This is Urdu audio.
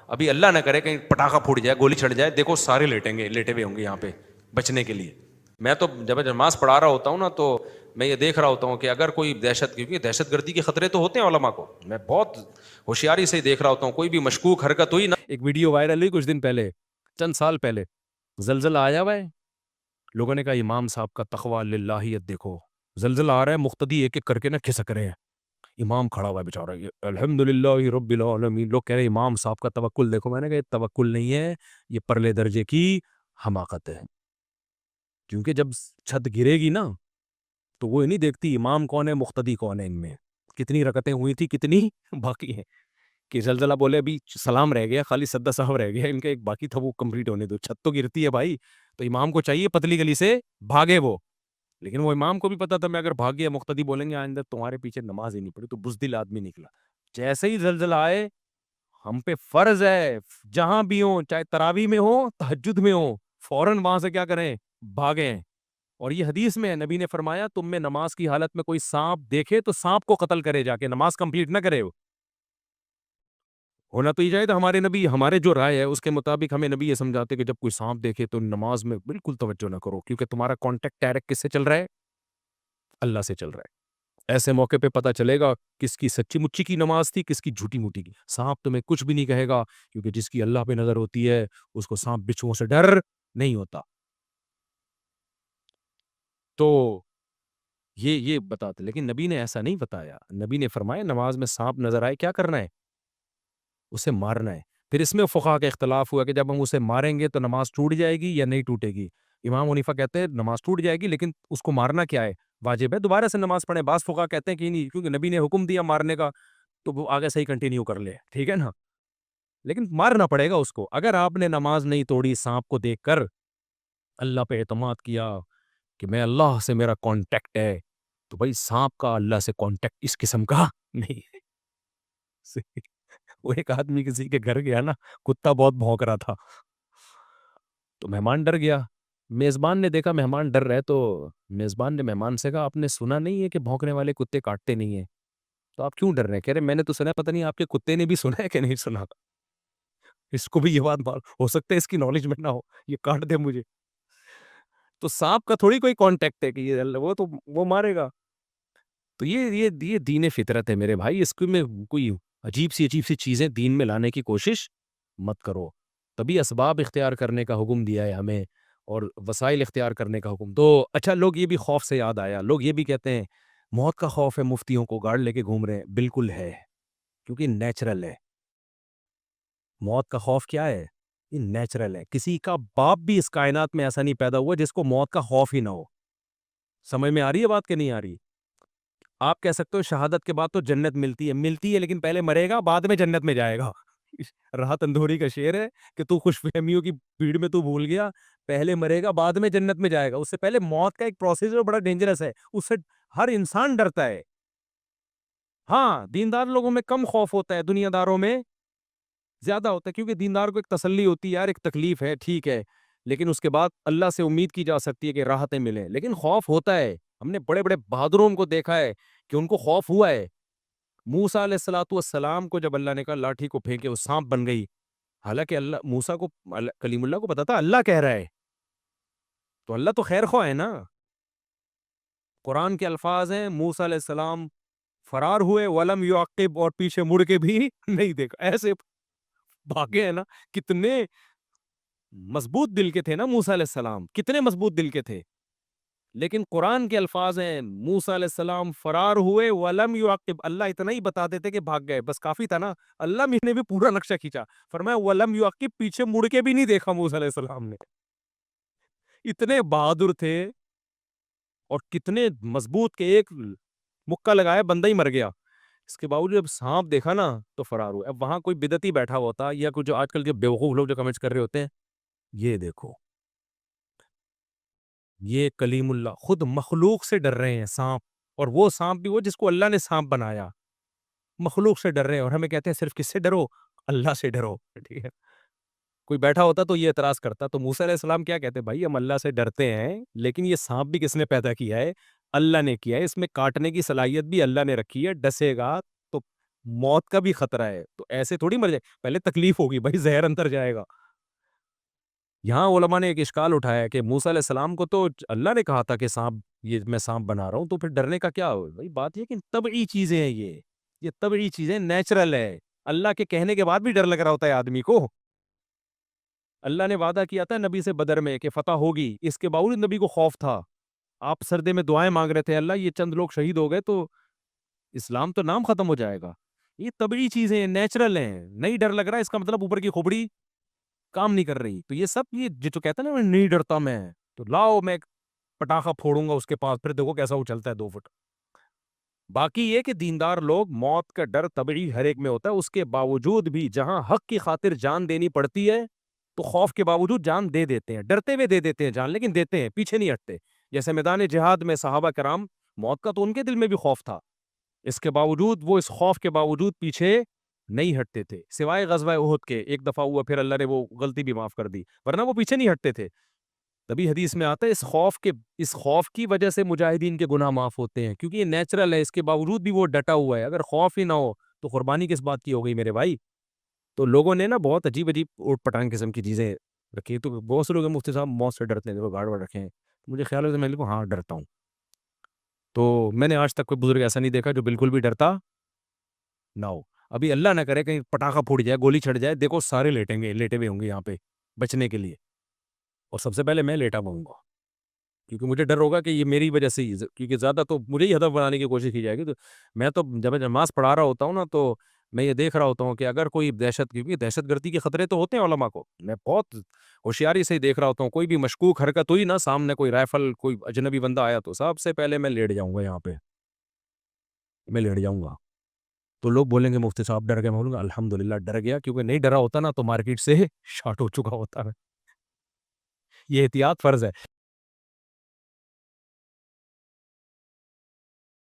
ابھی اللہ نہ کرے کہیں پٹاخہ پھوٹ جائے، گولی چھڑ جائے، دیکھو سارے لیٹیں گے، لیٹے ہوئے ہوں گے یہاں پہ بچنے کے لیے. میں تو جب نماز پڑھا رہا ہوتا ہوں نا تو میں یہ دیکھ رہا ہوتا ہوں کہ اگر کوئی کیونکہ دہشت گردی کے خطرے تو ہوتے ہیں علماء کو، میں بہت ہوشیاری سے دیکھ رہا ہوتا ہوں، کوئی بھی مشکوک حرکت ہوئی نا. ایک ویڈیو وائرل ہوئی کچھ دن پہلے، چند سال پہلے، زلزلہ آیا ہوا ہے، لوگوں نے کہا امام صاحب کا تقویٰ للہیت دیکھو، زلزلہ آ رہا ہے، مقتدی ایک ایک کر کے نا کھسک رہے ہیں، امام کھڑا ہوا ہے بیچارہ، الحمدللہ رب العالمین، لوگ کہہ رہے ہیں امام صاحب کا توکل دیکھو. میں نے کہا یہ توکل نہیں ہے، یہ پرلے درجے کی حماقت ہے. کیونکہ جب چھت گرے گی نا تو وہ نہیں دیکھتی امام کون ہے مقتدی کون ہے، ان میں کتنی رکعتیں ہوئی تھی کتنی باقی ہیں. کہ زلزلہ بولے ابھی سلام رہ گیا، خالی سدہ صاحب رہ گیا، ان کا ایک باقی تھا وہ کمپلیٹ ہونے دو، چھت تو گرتی ہے بھائی. تو امام کو چاہیے پتلی گلی سے بھاگے وہ، لیکن وہ امام کو بھی پتا تھا میں اگر بھاگ گیا مقتدی بولیں گے آئندہ تمہارے پیچھے نماز ہی نہیں پڑی، تو بزدل آدمی نکلا. جیسے ہی زلزلہ آئے ہم پہ فرض ہے جہاں بھی ہوں، چاہے تراویح میں ہو تہجد میں ہو، فوراً وہاں سے کیا کریں، بھاگیں. اور یہ حدیث میں ہے، نبی نے فرمایا تم میں نماز کی حالت میں کوئی سانپ دیکھے تو سانپ کو قتل کرے، جا کے نماز کمپلیٹ نہ کرے. ہونا تو یہ چاہیے تھا، ہمارے نبی ہمارے جو رائے ہے اس کے مطابق ہمیں نبی یہ سمجھاتے کہ جب کوئی سانپ دیکھے تو نماز میں بالکل توجہ نہ کرو، کیونکہ تمہارا کانٹیکٹ ڈائریکٹ کس سے چل رہا ہے، اللہ سے چل رہا ہے. ایسے موقع پہ پتہ چلے گا کس کی سچی مچی کی نماز تھی، کس کی جھوٹی موٹی کی. سانپ تمہیں کچھ بھی نہیں کہے گا، کیونکہ جس کی اللہ پہ نظر ہوتی ہے اس کو سانپ بچھوؤں سے ڈر نہیں ہوتا. تو یہ بتاتے، لیکن نبی نے ایسا نہیں بتایا. نبی نے فرمایا نماز میں سانپ نظر آئے کیا کرنا ہے، اسے مارنا ہے. پھر اس میں فقہا کا اختلاف ہوا کہ جب ہم اسے ماریں گے تو نماز ٹوٹ جائے گی یا نہیں ٹوٹے گی. امام حنیفہ کہتے ہیں نماز ٹوٹ جائے گی، لیکن اس کو مارنا کیا ہے، واجب ہے دوبارہ سے نماز پڑھیں. بعض فقہا کہتے ہیں کہ نہیں، کیونکہ نبی نے حکم دیا مارنے کا تو وہ آگے سے ہی کنٹینیو کر لے، ٹھیک ہے نا، لیکن مارنا پڑے گا اس کو. اگر آپ نے نماز نہیں توڑی سانپ کو دیکھ کر، اللہ پہ اعتماد کیا کہ میں اللہ سے میرا کانٹیکٹ ہے، تو بھائی سانپ کا اللہ سے کانٹیکٹ اس قسم کا نہیں ہے. وہ ایک آدمی کسی کے گھر گیا نا، کتا بہت بھونک رہا تھا، تو مہمان ڈر گیا. میزبان نے دیکھا مہمان ڈر رہے، تو میزبان نے مہمان سے کہا آپ نے سنا نہیں ہے کہ بھونکنے والے کتے کاٹتے نہیں ہیں، تو آپ کیوں ڈر رہے ہیں؟ کہہ رہے میں نے تو سنا، پتہ نہیں آپ کے کتے نے بھی سنا ہے کہ نہیں سنا. اس کو بھی یہ بات ہو سکتا ہے اس کی نالج میں نہ ہو، یہ کاٹ دے مجھے. تو سانپ کا تھوڑی کوئی کانٹیکٹ ہے کہ یہ وہ تو وہ مارے گا. تو یہ دین فطرت ہے میرے بھائی، اس میں کوئی عجیب سی چیزیں دین میں لانے کی کوشش مت کرو. تبھی اسباب اختیار کرنے کا حکم دیا ہے ہمیں، اور وسائل اختیار کرنے کا حکم. تو اچھا، لوگ یہ بھی، خوف سے یاد آیا، لوگ یہ بھی کہتے ہیں موت کا خوف ہے، مفتیوں کو گارڈ لے کے گھوم رہے ہیں. بالکل ہے، کیونکہ نیچرل ہے. موت کا خوف کیا ہے، یہ نیچرل ہے. کسی کا باپ بھی اس کائنات میں ایسا نہیں پیدا ہوا جس کو موت کا خوف ہی نہ ہو. سمجھ میں آ رہی ہے بات کہ نہیں آ رہی؟ آپ کہہ سکتے ہو شہادت کے بعد تو جنت ملتی ہے لیکن پہلے مرے گا بعد میں جنت میں جائے گا. راحت اندھوری کا شعر ہے کہ تو خوش فہمیوں کی بھیڑ میں تو بھول گیا، پہلے مرے گا بعد میں جنت میں جائے گا. اس سے پہلے موت کا ایک پروسیس ہے بڑا ڈینجرس ہے، اس سے ہر انسان ڈرتا ہے. ہاں، دیندار لوگوں میں کم خوف ہوتا ہے، دنیا داروں میں زیادہ ہوتا ہے، کیونکہ دیندار کو ایک تسلی ہوتی ہے، یار ایک تکلیف ہے ٹھیک ہے، لیکن اس کے بعد اللہ سے امید کی جا سکتی ہے کہ راحتیں ملیں. لیکن خوف ہوتا ہے. ہم نے بڑے بڑے بہادروں کو دیکھا ہے کہ ان کو خوف ہوا ہے. موسیٰ علیہ الصلوۃ والسلام کو جب اللہ نے کہا لاٹھی کو پھینکے وہ سانپ بن گئی، حالانکہ اللہ موسیٰ کو، کلیم اللہ کو پتا تھا اللہ کہہ رہا ہے، تو اللہ تو خیر خواہ ہے نا. قرآن کے الفاظ ہیں موسیٰ علیہ السلام فرار ہوئے ولم یعقب، اور پیچھے مڑ کے بھی نہیں دیکھا، ایسے بھاگے ہیں نا. کتنے مضبوط دل کے تھے نا موسیٰ علیہ السلام، کتنے مضبوط دل کے تھے. لیکن قرآن کے الفاظ ہیں موسیٰ علیہ السلام فرار ہوئے ولم یعقب، اللہ اتنا ہی بتا دیتے کہ بھاگ گئے بس کافی تھا نا. اللہ نے بھی پورا نقشہ کھینچا، فرمایا ولم یعقب، پیچھے مڑ کے بھی نہیں دیکھا موسیٰ علیہ السلام نے. اتنے بہادر تھے اور کتنے مضبوط کہ ایک مکہ لگایا بندہ ہی مر گیا. اس کے باوجود جب سانپ دیکھا نا تو فرار ہوئے. اب وہاں کوئی بدعتی بیٹھا ہوتا یا کچھ جو آج کل کے بیوقوف لوگ جو کمنٹس کر رہے ہوتے ہیں، یہ دیکھو، یہ کلیم اللہ خود مخلوق سے ڈر رہے ہیں سانپ، اور وہ سانپ بھی وہ جس کو اللہ نے سانپ بنایا، مخلوق سے ڈر رہے ہیں. اور ہمیں کہتے ہیں صرف کس سے ڈرو، اللہ سے ڈرو. ٹھیک ہے، کوئی بیٹھا ہوتا تو یہ اعتراض کرتا. تو موسیٰ علیہ السلام کیا کہتے ہیں، بھائی ہم اللہ سے ڈرتے ہیں لیکن یہ سانپ بھی کس نے پیدا کیا ہے، اللہ نے کیا ہے. اس میں کاٹنے کی صلاحیت بھی اللہ نے رکھی ہے، ڈسے گا تو موت کا بھی خطرہ ہے، تو ایسے تھوڑی مر جائے، پہلے تکلیف ہوگی بھائی، زہر اندر جائے گا۔ یہاں علماء نے ایک اشکال اٹھایا کہ موسیٰ علیہ السلام کو تو اللہ نے کہا تھا کہ سانپ، یہ میں سانپ بنا رہا ہوں، تو پھر ڈرنے کا کیا ہو بھائی؟ بات یہ کہ طبعی چیزیں ہیں، یہ طبعی چیزیں، نیچرل ہے۔ اللہ کے کہنے کے بعد بھی ڈر لگ رہا ہوتا ہے آدمی کو۔ اللہ نے وعدہ کیا تھا نبی سے بدر میں کہ فتح ہوگی، اس کے باوجود نبی کو خوف تھا۔ آپ سردے میں دعائیں مانگ رہے تھے، اللہ یہ چند لوگ شہید ہو گئے تو اسلام تو نام ختم ہو جائے گا۔ یہ طبعی چیزیں نیچرل ہیں، نہیں ڈر لگ رہا اس کا مطلب اوپر کی کھوپڑی کام نہیں کر رہی۔ تو یہ سب، یہ جو کہتا ہے نا میں نہیں ڈرتا، میں تو لاؤ میں پٹاخہ پھوڑوں گا اس کے پاس، پھر دیکھو کیسا وہ چلتا ہے 2 فٹ۔ باقی یہ کہ دیندار لوگ، موت کا ڈر طبعی ہر ایک میں ہوتا ہے، اس کے باوجود بھی جہاں حق کی خاطر جان دینی پڑتی ہے تو خوف کے باوجود جان دے دیتے ہیں، ڈرتے ہوئے دے دیتے ہیں جان، لیکن دیتے ہیں، پیچھے نہیں ہٹتے۔ جیسے میدان جہاد میں صحابہ کرام، موت کا تو ان کے دل میں بھی خوف تھا، اس کے باوجود وہ اس خوف کے باوجود پیچھے نہیں ہٹتے تھے، سوائے غزوہ احد کے، ایک دفعہ ہوا پھر اللہ نے وہ غلطی بھی معاف کر دی، ورنہ وہ پیچھے نہیں ہٹتے تھے۔ تبھی حدیث میں آتا ہے اس خوف کی وجہ سے مجاہدین کے گناہ معاف ہوتے ہیں، کیونکہ یہ نیچرل ہے، اس کے باوجود بھی وہ ڈٹا ہوا ہے۔ اگر خوف ہی نہ ہو تو قربانی کس بات کی ہو گئی میرے بھائی؟ تو لوگوں نے نا بہت عجیب عجیب اوٹ پٹانگ قسم کی چیزیں رکھی، تو بہت سے لوگ ہیں مفتی صاحب موت سے ڈرتے ہیں، گارڈ وارڈ رکھے ہیں، مجھے خیال ہے میں ہاں ڈرتا ہوں۔ تو میں نے آج تک کوئی بزرگ ایسا نہیں دیکھا جو بالکل بھی ڈرتا نہ ہو۔ ابھی اللہ نہ کرے کہیں پٹاخہ پھوٹ جائے، گولی چھڑ جائے، دیکھو سارے لیٹیں گے، لیٹے ہوئے ہوں گے یہاں پہ بچنے کے لیے، اور سب سے پہلے میں لیٹا ہوں گا، کیونکہ مجھے ڈر ہوگا کہ یہ میری وجہ سے ہی، کیونکہ زیادہ تو مجھے ہی ہدف بنانے کی کوشش کی جائے گی۔ تو میں تو جب نماز پڑھا رہا ہوتا ہوں نا، تو میں یہ دیکھ رہا ہوتا ہوں کہ اگر کوئی کیونکہ دہشت گردی کے خطرے تو ہوتے ہیں علماء کو، میں بہت ہوشیاری سے ہی دیکھ رہا ہوتا ہوں، کوئی بھی مشکوک حرکت ہوئی نا، سامنے کوئی رائفل، کوئی اجنبی بندہ آیا، تو سب سے پہلے میں لیٹ جاؤں گا، یہاں پہ میں لیٹ جاؤں گا۔ تو لوگ بولیں گے مفتی صاحب ڈر گئے، میں بولوں گا الحمدللہ ڈر گیا، کیونکہ نہیں ڈرا ہوتا نا تو مارکیٹ سے شارٹ ہو چکا ہوتا ہے۔ یہ احتیاط فرض ہے۔